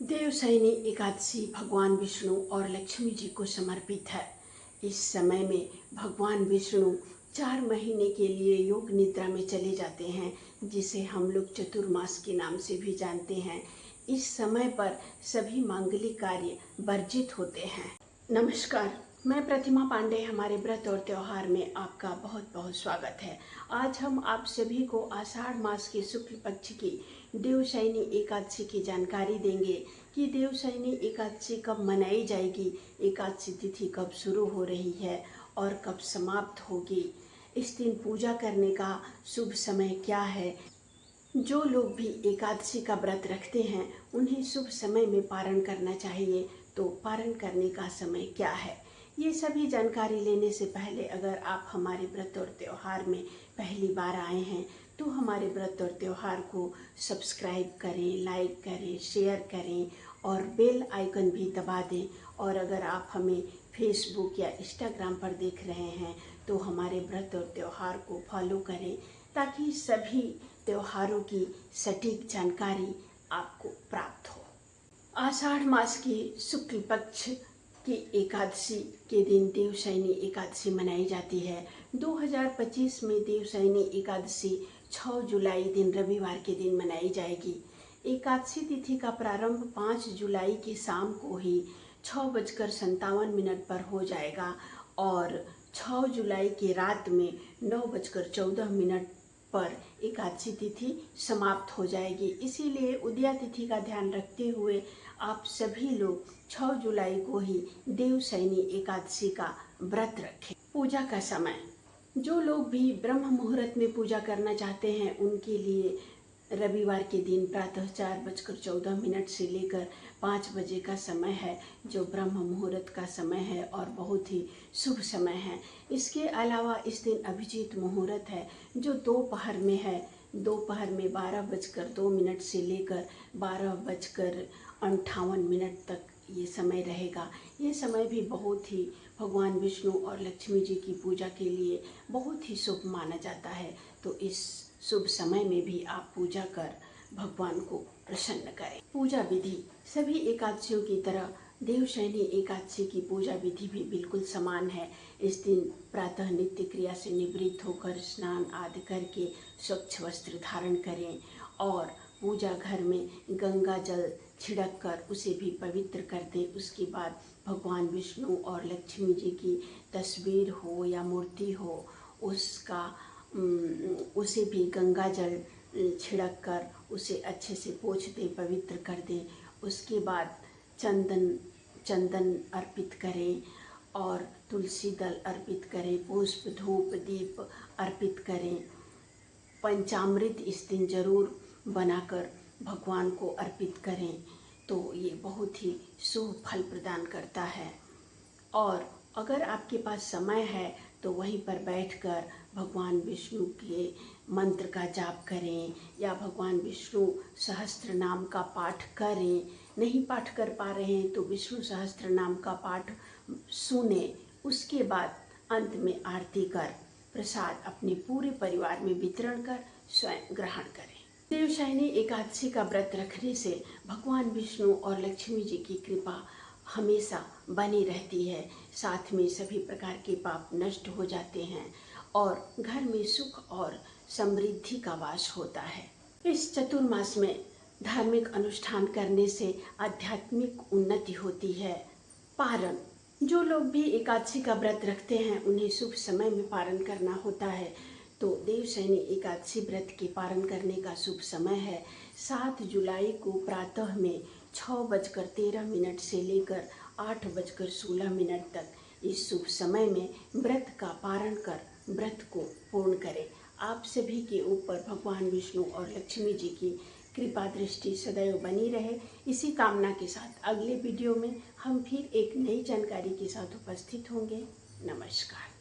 देवशयनी एकादशी भगवान विष्णु और लक्ष्मी जी को समर्पित है। इस समय में भगवान विष्णु 4 महीने के लिए योग निद्रा में चले जाते हैं, जिसे हम लोग चतुर्मास के नाम से भी जानते हैं। इस समय पर सभी मांगलिक कार्य वर्जित होते हैं। नमस्कार, मैं प्रतिमा पांडे। हमारे व्रत और त्यौहार में आपका बहुत बहुत स्वागत है। आज हम आप सभी को आषाढ़ मास के शुक्ल पक्ष की देवशयनी एकादशी की जानकारी देंगे कि देवशयनी एकादशी कब मनाई जाएगी, एकादशी तिथि कब शुरू हो रही है और कब समाप्त होगी। इस दिन पूजा करने का शुभ समय क्या है। जो लोग भी एकादशी का व्रत रखते हैं उन्हें शुभ समय में पारण करना चाहिए, तो पारण करने का समय क्या है, ये सभी जानकारी लेने से पहले अगर आप हमारे व्रत और त्यौहार में पहली बार आए हैं तो हमारे व्रत और त्यौहार को सब्सक्राइब करें, लाइक करें, शेयर करें और बेल आइकन भी दबा दें। और अगर आप हमें फेसबुक या इंस्टाग्राम पर देख रहे हैं तो हमारे व्रत और त्यौहार को फॉलो करें, ताकि सभी त्योहारों की सटीक जानकारी आपको प्राप्त हो। आषाढ़ मास की शुक्ल पक्ष की एकादशी के दिन देवशयनी एकादशी मनाई जाती है। 2025 में देवशयनी एकादशी 6 जुलाई दिन रविवार के दिन मनाई जाएगी। एकादशी तिथि का प्रारंभ 5 जुलाई की शाम को ही 6:57 पर हो जाएगा और 6 जुलाई की रात में 9:14 पर एकादशी तिथि समाप्त हो जाएगी। इसीलिए उदया तिथि का ध्यान रखते हुए आप सभी लोग 6 जुलाई को ही देवशयनी एकादशी का व्रत रखें। पूजा का समय, जो लोग भी ब्रह्म मुहूर्त में पूजा करना चाहते हैं उनके लिए रविवार के दिन प्रातः 4:14 से लेकर 5 बजे का समय है, जो ब्रह्म मुहूर्त का समय है और बहुत ही शुभ समय है। इसके अलावा इस दिन अभिजीत मुहूर्त है, जो दोपहर में है। दोपहर में 12:02 से लेकर 12:58 तक ये समय रहेगा। ये समय भी बहुत ही भगवान विष्णु और लक्ष्मी जी की पूजा के लिए बहुत ही शुभ माना जाता है। तो इस शुभ समय में भी आप पूजा कर भगवान को प्रसन्न करें। पूजा विधि, सभी एकादशियों की तरह देवशयनी एकादशी की पूजा विधि भी बिल्कुल समान है। इस दिन प्रातः नित्य क्रिया से निवृत्त होकर स्नान आदि करके स्वच्छ वस्त्र धारण करें और पूजा घर में गंगा जल छिड़क कर उसे भी पवित्र कर दें। उसके बाद भगवान विष्णु और लक्ष्मी जी की तस्वीर हो या मूर्ति हो, उसे भी गंगा जल छिड़क कर उसे अच्छे से पोंछ दें, पवित्र कर दें। उसके बाद चंदन अर्पित करें और तुलसी दल अर्पित करें, पुष्प धूप दीप अर्पित करें। पंचामृत इस दिन जरूर बनाकर भगवान को अर्पित करें, तो ये बहुत ही शुभ फल प्रदान करता है। और अगर आपके पास समय है तो वहीं पर बैठकर भगवान विष्णु के मंत्र का जाप करें या भगवान विष्णु सहस्त्र नाम का पाठ करें। नहीं पाठ कर पा रहे हैं तो विष्णु सहस्त्र नाम का पाठ सुने। उसके बाद अंत में आरती कर प्रसाद अपने पूरे परिवार में वितरण कर स्वयं ग्रहण करें। देवशयनी एकादशी का व्रत रखने से भगवान विष्णु और लक्ष्मी जी की कृपा हमेशा बनी रहती है। साथ में सभी प्रकार के पाप नष्ट हो जाते हैं और घर में सुख और समृद्धि का वास होता है। इस चतुर्मास में धार्मिक अनुष्ठान करने से आध्यात्मिक उन्नति होती है। पारण, जो लोग भी एकादशी का व्रत रखते हैं उन्हें शुभ समय में पारण करना होता है। तो देवशयनी एकादशी व्रत के पारण करने का शुभ समय है 7 जुलाई को प्रातः में 6:13 से लेकर 8:16 तक। इस शुभ समय में व्रत का पारण कर व्रत को पूर्ण करें। आप सभी के ऊपर भगवान विष्णु और लक्ष्मी जी की कृपा दृष्टि सदैव बनी रहे। इसी कामना के साथ अगले वीडियो में हम फिर एक नई जानकारी के साथ उपस्थित होंगे। नमस्कार।